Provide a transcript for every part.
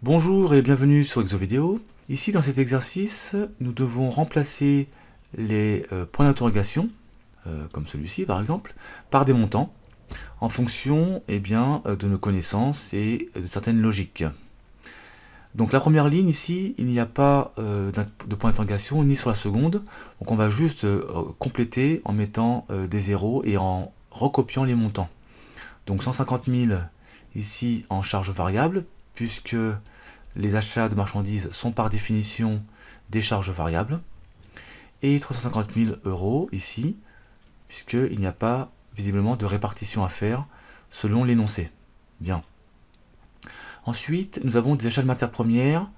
Bonjour et bienvenue sur ExoVideo. Ici dans cet exercice, nous devons remplacer les points d'interrogation, comme celui-ci par exemple, par des montants, en fonction de nos connaissances et de certaines logiques. Donc la première ligne ici, il n'y a pas de point d'interrogation ni sur la seconde, donc on va juste compléter en mettant des zéros et en recopiant les montants. Donc 150 000 ici en charge variable, puisque les achats de marchandises sont par définition des charges variables, et 350 000 euros ici, puisqu'il n'y a pas visiblement de répartition à faire selon l'énoncé. Bien. Ensuite, nous avons des achats de matières premières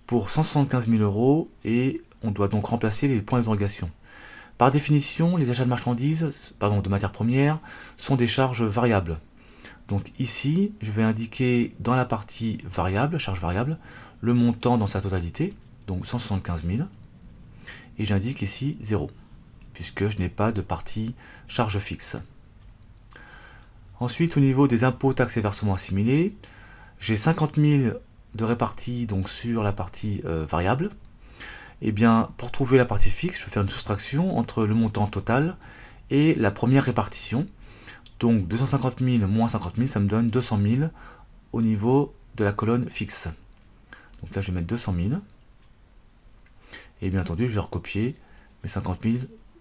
pour 175 000 euros, et on doit donc remplacer les points d'interrogation. Par définition, les achats de marchandises, de matières premières, sont des charges variables. Donc ici, je vais indiquer dans la partie variable, charge variable, le montant dans sa totalité, donc 175 000, et j'indique ici 0, puisque je n'ai pas de partie charge fixe. Ensuite, au niveau des impôts, taxes et versements assimilés, j'ai 50 000 de répartis donc sur la partie variable. Et bien, pour trouver la partie fixe, je vais faire une soustraction entre le montant total et la première répartition. Donc 250 000 moins 50 000, ça me donne 200 000 au niveau de la colonne fixe. Donc là, je vais mettre 200 000. Et bien entendu, je vais recopier mes 50 000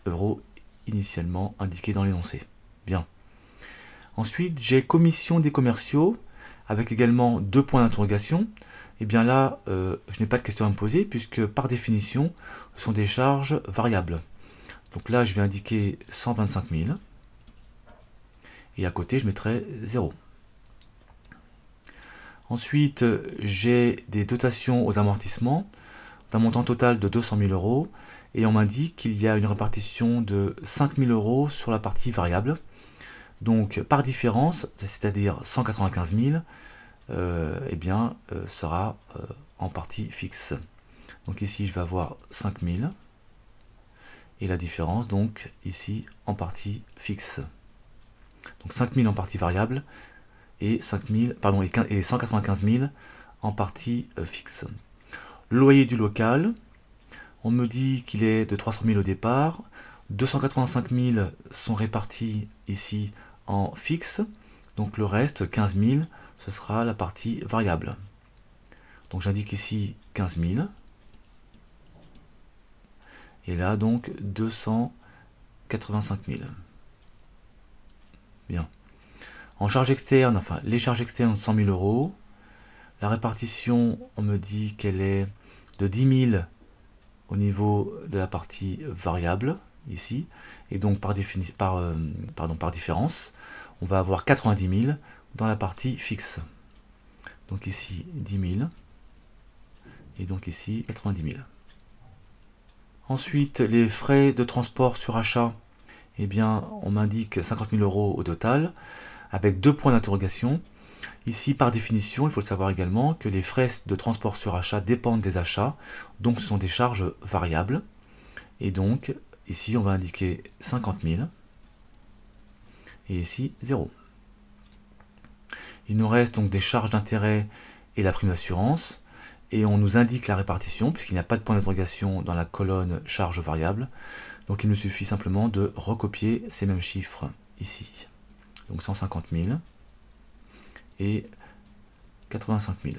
euros initialement indiqués dans l'énoncé. Bien. Ensuite, j'ai commission des commerciaux, avec également deux points d'interrogation. Et bien là, je n'ai pas de question à me poser, puisque par définition, ce sont des charges variables. Donc là, je vais indiquer 125 000. Et à côté, je mettrai 0. Ensuite, j'ai des dotations aux amortissements d'un montant total de 200 000 euros. Et on m'indique qu'il y a une répartition de 5 000 euros sur la partie variable. Donc, par différence, c'est-à-dire 195 000, sera en partie fixe. Donc ici, je vais avoir 5 000. Et la différence, donc, ici, en partie fixe. Donc 5 000 en partie variable et 195 000 en partie fixe. Le loyer du local, on me dit qu'il est de 300 000 au départ. 285 000 sont répartis ici en fixe. Donc le reste, 15 000, ce sera la partie variable. Donc j'indique ici 15 000. Et là donc 285 000. Bien. En charge externe, les charges externes, 100 000 euros. La répartition, on me dit qu'elle est de 10 000 au niveau de la partie variable, ici. Et donc, par différence, on va avoir 90 000 dans la partie fixe. Donc ici, 10 000. Et donc ici, 90 000. Ensuite, les frais de transport sur achat. Eh bien, on m'indique 50 000 euros au total, avec deux points d'interrogation. Ici, par définition, il faut le savoir également, que les frais de transport sur achat dépendent des achats, donc ce sont des charges variables. Et donc, ici, on va indiquer 50 000, et ici, 0. Il nous reste donc des charges d'intérêt et la prime d'assurance, et on nous indique la répartition, puisqu'il n'y a pas de point d'interrogation dans la colonne charges variables. Donc il nous suffit simplement de recopier ces mêmes chiffres ici. Donc 150 000 et 85 000.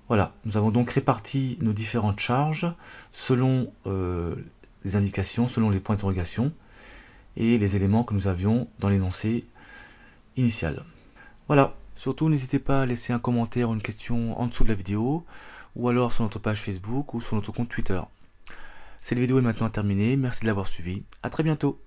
Voilà, nous avons donc réparti nos différentes charges selon les indications, selon les points d'interrogation et les éléments que nous avions dans l'énoncé initial. Voilà, surtout n'hésitez pas à laisser un commentaire ou une question en dessous de la vidéo, ou alors sur notre page Facebook ou sur notre compte Twitter. Cette vidéo est maintenant terminée, merci de l'avoir suivie, à très bientôt.